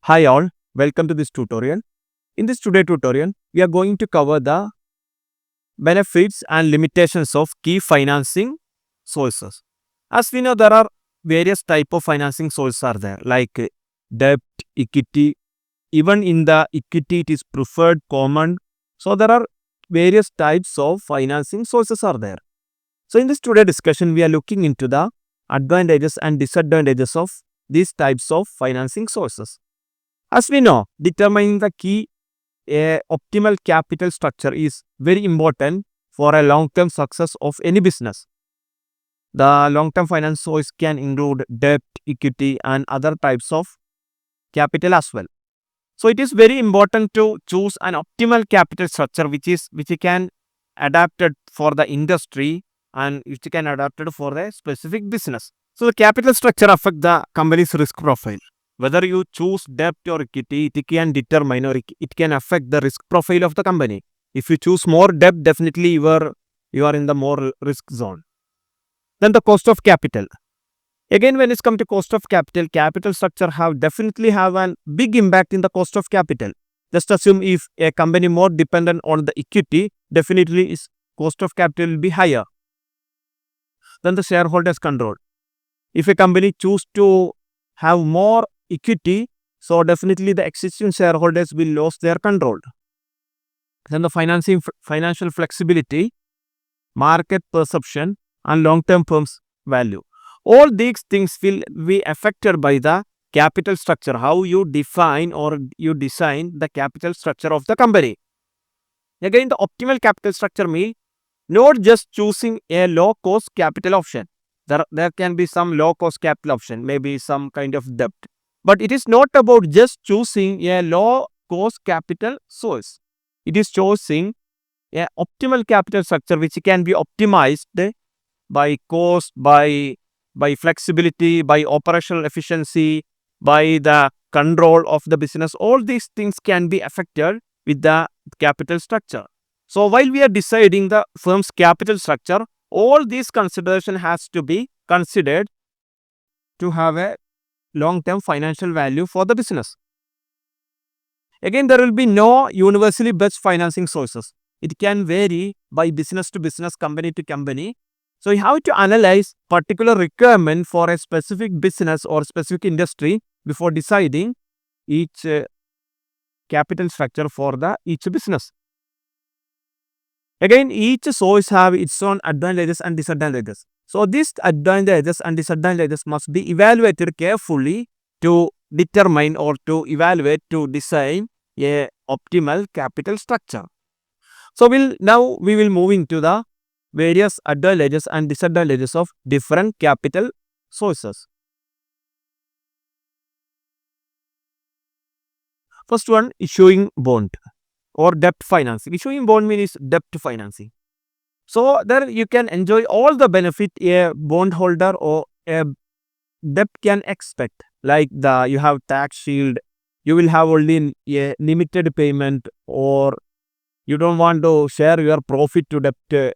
Hi all, welcome to this tutorial. In this today tutorial, we are going to cover the benefits and limitations of key financing sources. As we know, there are various type of financing sources are there like debt, equity. Even in the equity, it is preferred, common. So there are various types of financing sources are there. So in this today discussion, we are looking into the advantages and disadvantages of these types of financing sources. As we know, determining the key optimal capital structure is very important for a long-term success of any business. The long-term finance source can include debt, equity, and other types of capital as well. So it is very important to choose an optimal capital structure which can adapted for the industry and which can adapted for the specific business. So the capital structure affect the company's risk profile. Whether you choose debt or equity, it can determine or it can affect the risk profile of the company. If you choose more debt, definitely you are in the more risk zone. Then the cost of capital. Again, when it comes to cost of capital, capital structure definitely have a big impact in the cost of capital. Just assume if a company more dependent on the equity, definitely its cost of capital will be higher. Then the shareholders control. If a company choose to have more equity, so definitely the existing shareholders will lose their control. Then the financial flexibility, market perception, and long-term firm's value. All these things will be affected by the capital structure, how you define or you design the capital structure of the company. Again, the optimal capital structure means not just choosing a low-cost capital option. There can be some low-cost capital option, maybe some kind of debt. But it is not about just choosing a low-cost capital source. It is choosing an optimal capital structure which can be optimized by cost, by flexibility, by operational efficiency, by the control of the business. All these things can be affected with the capital structure. So while we are deciding the firm's capital structure, all these consideration has to be considered to have a long-term financial value for the business. Again, there will be no universally best financing sources. It can vary by business to business, company to company. So you have to analyze particular requirement for a specific business or specific industry before deciding each capital structure for each business. Again, each source have its own advantages and disadvantages. So these advantages and disadvantages must be evaluated carefully to determine or to evaluate to design a optimal capital structure. So we will move into the various advantages and disadvantages of different capital sources. First one, issuing bond or debt financing. Issuing bond means debt financing. So there you can enjoy all the benefit a bondholder or a debt can expect. Like you have tax shield, you will have only a limited payment, or you don't want to share your profit to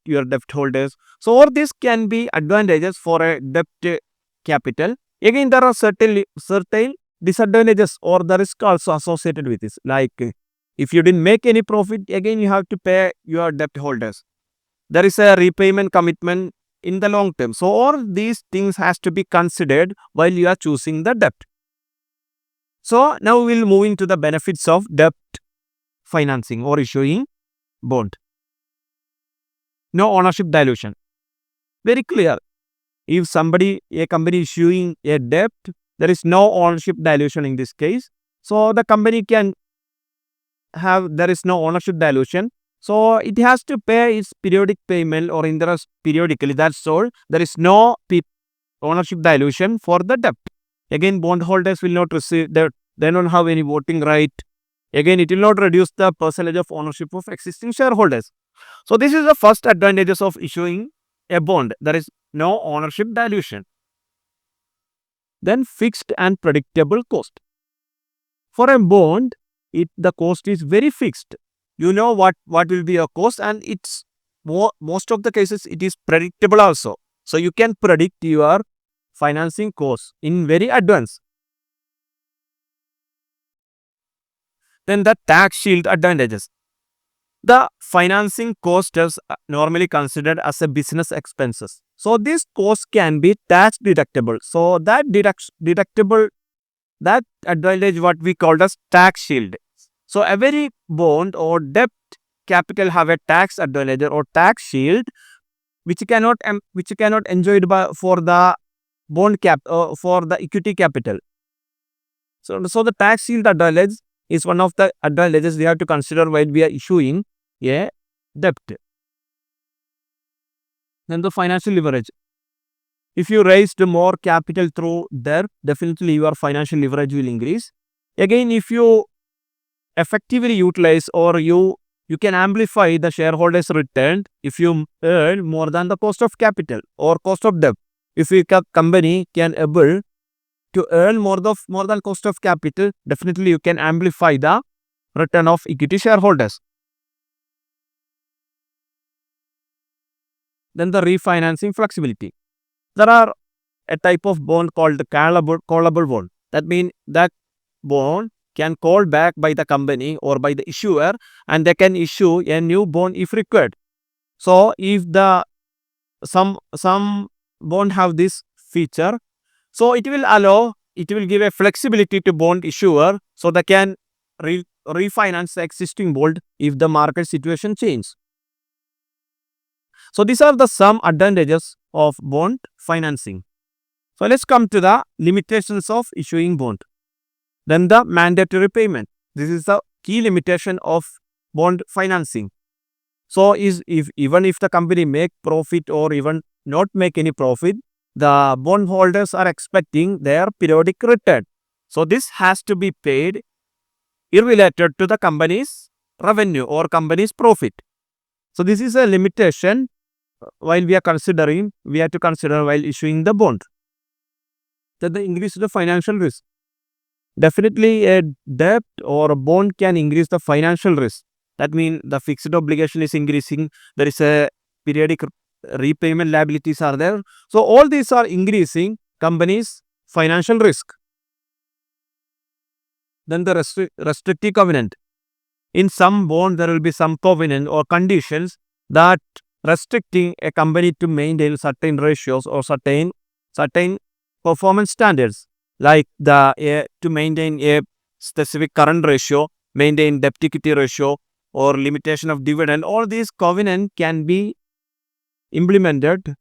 your debt holders. So all this can be advantages for a debt capital. Again, there are certain disadvantages or the risk also associated with this. Like if you didn't make any profit, again you have to pay your debt holders. There is a repayment commitment in the long term. So all these things has to be considered while you are choosing the debt. So now we will move into the benefits of debt financing or issuing bond. No ownership dilution. Very clear. If a company issuing a debt, there is no ownership dilution in this case. So the company there is no ownership dilution. So it has to pay its periodic payment or interest periodically. That's all. There is no ownership dilution for the debt. Again, bondholders will not receive that. They don't have any voting right. Again, it will not reduce the percentage of ownership of existing shareholders. So this is the first advantages of issuing a bond. There is no ownership dilution. Then fixed and predictable cost. For a bond, the cost is very fixed. You know what will be a cost, and it's most of the cases it is predictable also. So you can predict your financing cost in very advance. Then the tax shield advantages. The financing cost is normally considered as a business expenses. So this cost can be tax deductible. So that deductible, that advantage what we call as tax shield. So every bond or debt capital have a tax advantage or tax shield which cannot enjoyed by for the bond cap for the equity capital. So the tax shield advantage is one of the advantages we have to consider while we are issuing a debt. Then the financial leverage. If you raised more capital through debt, definitely your financial leverage will increase. Again, if you effectively utilize or you can amplify the shareholders' return if you earn more than the cost of capital or cost of debt. If a company can able to earn more than cost of capital, definitely you can amplify the return of equity shareholders. Then the refinancing flexibility. There are a type of bond called the callable bond. That means that bond can call back by the company or by the issuer and they can issue a new bond if required. So if the some bond have this feature, so it will give a flexibility to bond issuer so they can refinance the existing bond if the market situation change. So these are the some advantages of bond financing. So let's come to the limitations of issuing bond. Then the mandatory payment. This is the key limitation of bond financing. So even if the company make profit or even not make any profit, the bondholders are expecting their periodic return. So this has to be paid irrelated to the company's revenue or company's profit. So this is a limitation while we have to consider while issuing the bond. Then the increase the financial risk. Definitely a debt or a bond can increase the financial risk. That means the fixed obligation is increasing. There is a periodic repayment liabilities are there. So all these are increasing company's financial risk. Then the restrictive covenant. In some bond, there will be some covenant or conditions that restricting a company to maintain certain ratios or certain performance standards, like to maintain a specific current ratio, maintain debt equity ratio, or limitation of dividend. All these covenant can be implemented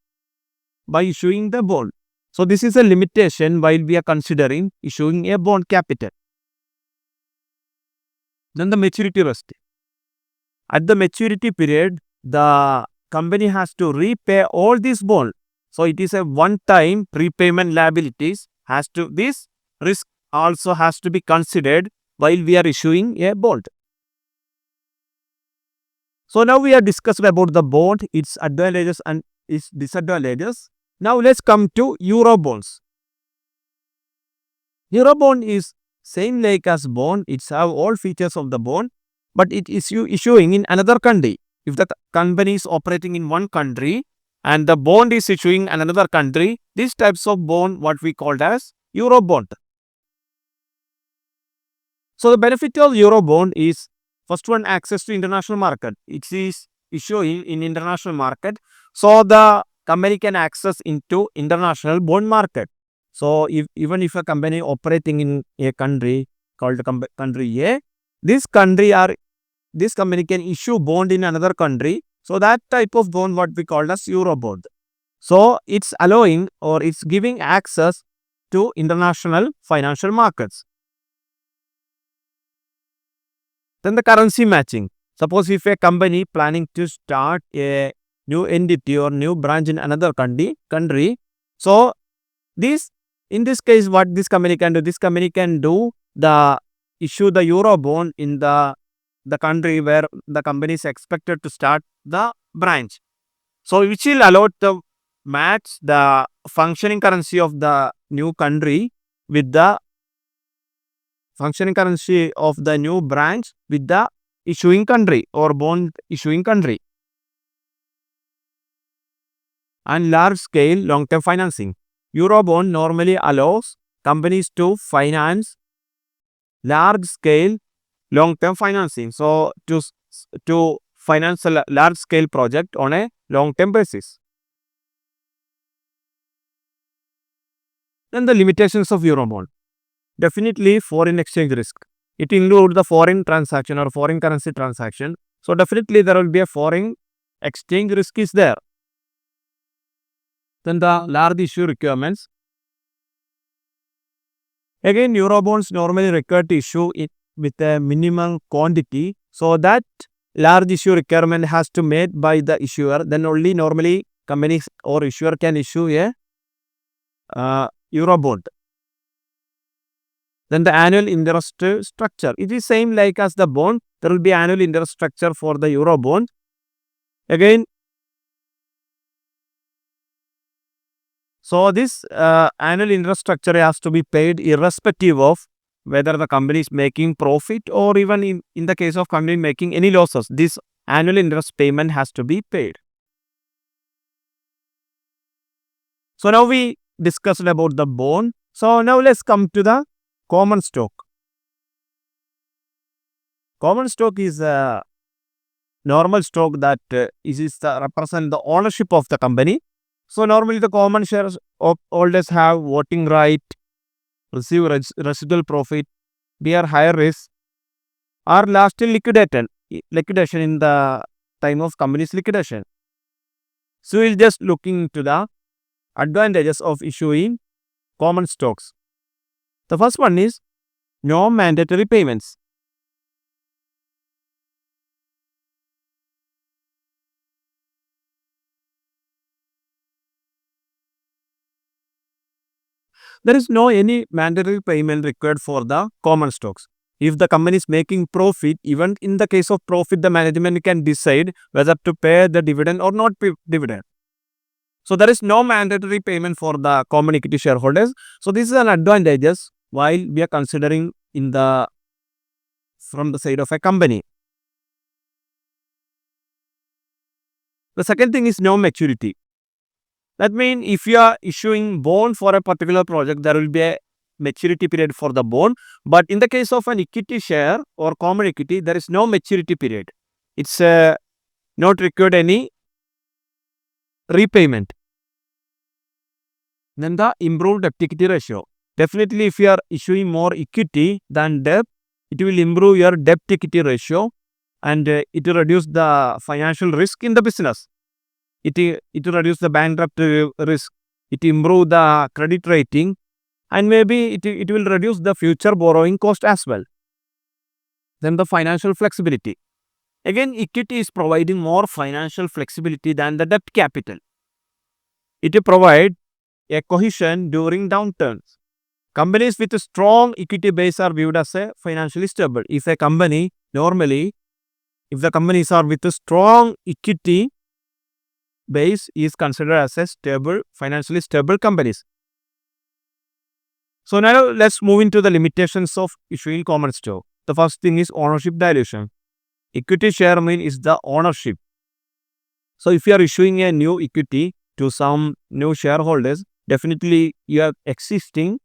by issuing the bond. So this is a limitation while we are considering issuing a bond capital. Then the maturity risk. At the maturity period, the company has to repay all these bonds. So it is a one-time prepayment liabilities. This risk also has to be considered while we are issuing a bond. So now we have discussed about the bond, its advantages and its disadvantages. Now let's come to Euro bonds. Euro bond is same like as bond. It's have all features of the bond, but it is issuing in another country. If the company is operating in one country and the bond is issuing in another country, these types of bond what we called as Euro bond. So the benefit of Euro bond is first one, access to international market. It is issuing in international market, so the company can access into international bond market. So even if a company operating in a country called country A, this company can issue bond in another country. So that type of bond what we call as Euro bond. So it's allowing or it's giving access to international financial markets. Then the currency matching. Suppose if a company planning to start a new entity or new branch in another country, so in this case what this company can do? This company can issue the Euro bond in the country where the company is expected to start the branch. So which will allow to match the functioning currency of the new country with the functioning currency of the new branch with the issuing country or bond issuing country. And large scale long term financing. Euro bond normally allows companies to finance large scale long-term financing. So to finance a large-scale project on a long-term basis. Then the limitations of Eurobond. Definitely foreign exchange risk. It includes the foreign transaction or foreign currency transaction. So definitely there will be a foreign exchange risk is there. Then the large issue requirements. Again, Eurobonds normally require to issue it with a minimum quantity. So that large issue requirement has to made by the issuer. Then only normally companies or issuer can issue a Eurobond. Then the annual interest structure. It is same like as the bond. There will be annual interest structure for the Eurobond. Again, so this annual interest structure has to be paid irrespective of whether the company is making profit or even in the case of company making any losses. This annual interest payment has to be paid. So now we discussed about the bond. So now let's come to the common stock. Common stock is a normal stock that represent the ownership of the company. So normally the common shares of holders have voting right, receive residual profit, bear higher risk, are lastly liquidation in the time of company's liquidation. So we'll just looking into the advantages of issuing common stocks. The first one is no mandatory payments. There is no any mandatory payment required for the common stocks. If the company is making profit, even in the case of profit, the management can decide whether to pay the dividend or not pay dividend. So there is no mandatory payment for the common equity shareholders. So this is an advantages while we are considering from the side of a company. The second thing is no maturity. That means if you are issuing bond for a particular project, there will be a maturity period for the bond. But in the case of an equity share or common equity, there is no maturity period. It's not required any repayment. Then the improved debt equity ratio. Definitely if you are issuing more equity than debt, it will improve your debt equity ratio and it will reduce the financial risk in the business. It will reduce the bankruptcy risk. It improve the credit rating and maybe it will reduce the future borrowing cost as well. Then the financial flexibility. Again, equity is providing more financial flexibility than the debt capital. It will provide a cohesion during downturns. Companies with a strong equity base are viewed as a financially stable. If the companies are with a strong equity base is considered as a financially stable companies. So now let's move into the limitations of issuing common stock. The first thing is ownership dilution. Equity share is the ownership. So if you are issuing a new equity to some new shareholders, definitely your existing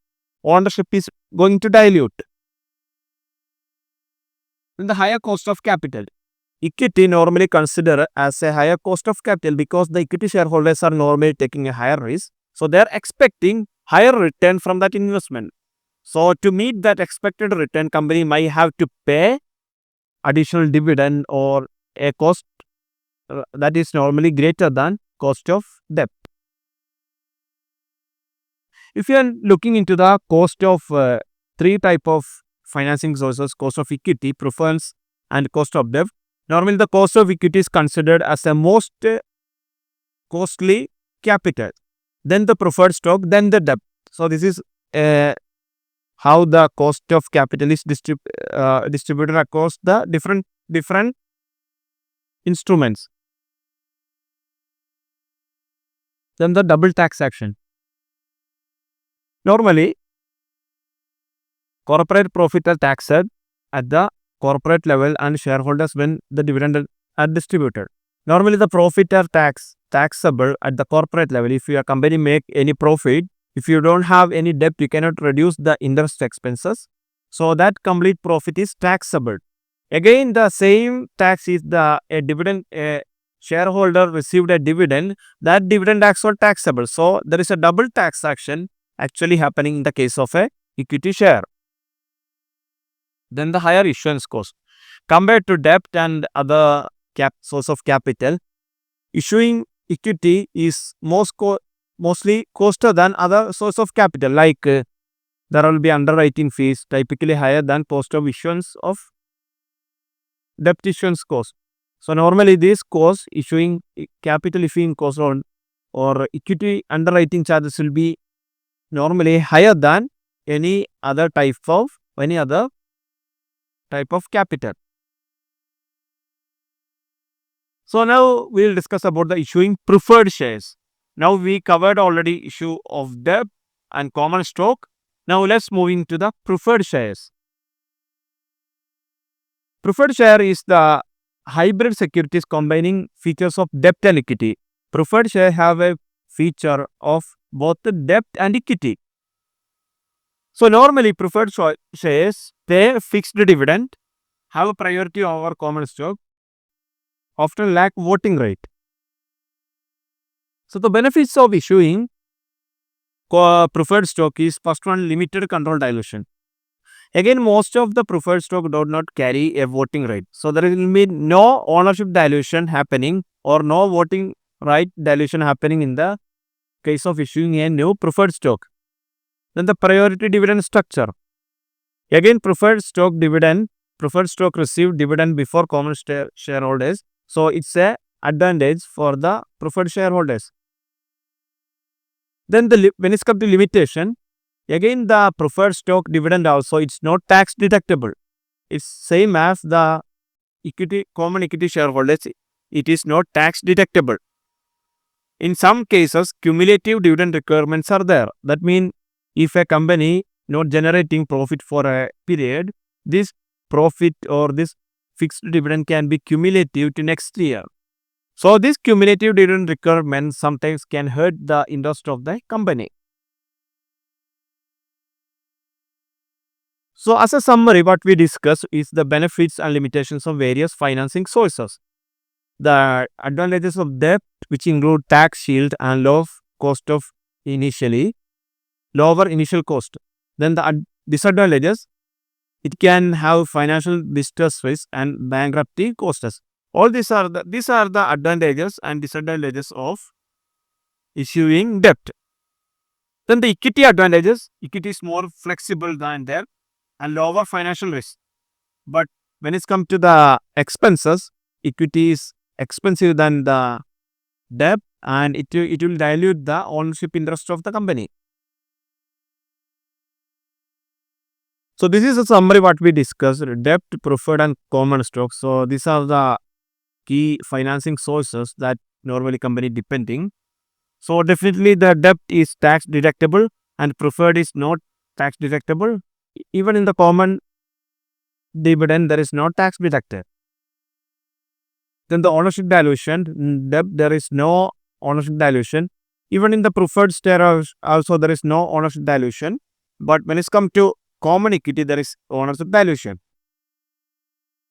ownership is going to dilute. Then the higher cost of capital. Equity normally considered as a higher cost of capital because the equity shareholders are normally taking a higher risk. So they are expecting higher return from that investment. So to meet that expected return, company might have to pay additional dividend or a cost that is normally greater than cost of debt. If you are looking into the cost of three type of financing sources, cost of equity, preference and cost of debt. Normally the cost of equity is considered as the most costly capital, then the preferred stock, then the debt. So this is how the cost of capital is distributed across the different instruments. Then the double taxation. Normally, corporate profit are taxed at the corporate level and shareholders when the dividend are distributed. Normally, the profit are taxable at the corporate level. If your company make any profit, if you don't have any debt, you cannot reduce the interest expenses. So that complete profit is taxable. Again, the same tax is a dividend. A shareholder received a dividend. That dividend also taxable. So there is a double taxation actually happening in the case of a equity share. Then the higher issuance cost compared to debt and other source of capital. Issuing equity is mostly costlier than other source of capital. Like there will be underwriting fees typically higher than cost of issuance of debt issuance cost. So normally this cost capital issuing cost or equity underwriting charges will be normally higher than any other type of capital. So now we will discuss about the issuing preferred shares. Now we covered already issue of debt and common stock. Now let's move into the preferred shares. Preferred share is the hybrid securities combining features of debt and equity. Preferred share have a feature of both the debt and equity. So normally preferred shares pay fixed dividend, have a priority over common stock, often lack voting right. So the benefits of issuing preferred stock is first one, limited control dilution. Again, most of the preferred stock do not carry a voting right. So there will be no ownership dilution happening or no voting right dilution happening in the case of issuing a new preferred stock. Then the priority dividend structure. Again, preferred stock received dividend before common shareholders. So it's a advantage for the preferred shareholders. Then when it comes to limitation, again the preferred stock dividend also it's not tax deductible. It's same as the common equity shareholders. It is not tax deductible. In some cases, cumulative dividend requirements are there. That means if a company not generating profit for a period, this profit or this fixed dividend can be cumulative to next year. So this cumulative dividend requirement sometimes can hurt the interest of the company. So as a summary, what we discussed is the benefits and limitations of various financing sources. The advantages of debt, which include tax shield and lower initial cost. Then the disadvantages, it can have financial distress risk and bankruptcy costs. All these are the advantages and disadvantages of issuing debt. Then the equity advantages, equity is more flexible than debt and lower financial risk. But when it comes to the expenses, equity is expensive than the debt and it will dilute the ownership interest of the company. So this is a summary what we discussed, debt, preferred and common stock. So these are the key financing sources that normally company depending. So definitely the debt is tax deductible and preferred is not tax deductible. Even in the common dividend, there is no tax deducted. Then the ownership dilution, debt, there is no ownership dilution. Even in the preferred share also there is no ownership dilution. But when it's come to common equity, there is ownership dilution.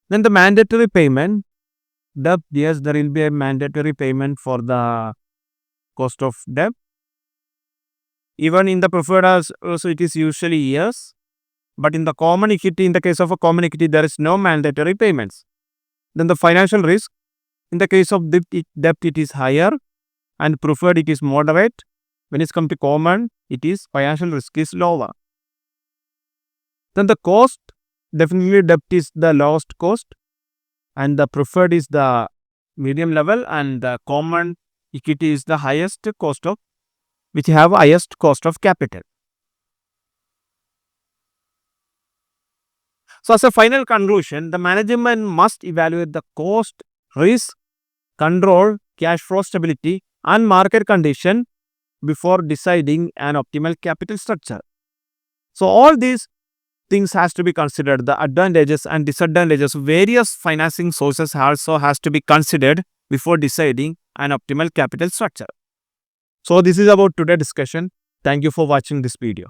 Then the mandatory payment, debt, yes, there will be a mandatory payment for the cost of debt. Even in the preferred also it is usually years. But in the common equity, in the case of a common equity, there is no mandatory payments. Then the financial risk, in the case of debt it is higher and preferred it is moderate. When it comes to common, it is financial risk is lower. Then the cost, definitely debt is the lowest cost and the preferred is the medium level and the common equity is the highest cost of, which have highest cost of capital. So as a final conclusion, the management must evaluate the cost, risk, control, cash flow stability and market condition before deciding an optimal capital structure. So all these things has to be considered. The advantages and disadvantages of various financing sources also has to be considered before deciding an optimal capital structure. So this is about today's discussion. Thank you for watching this video.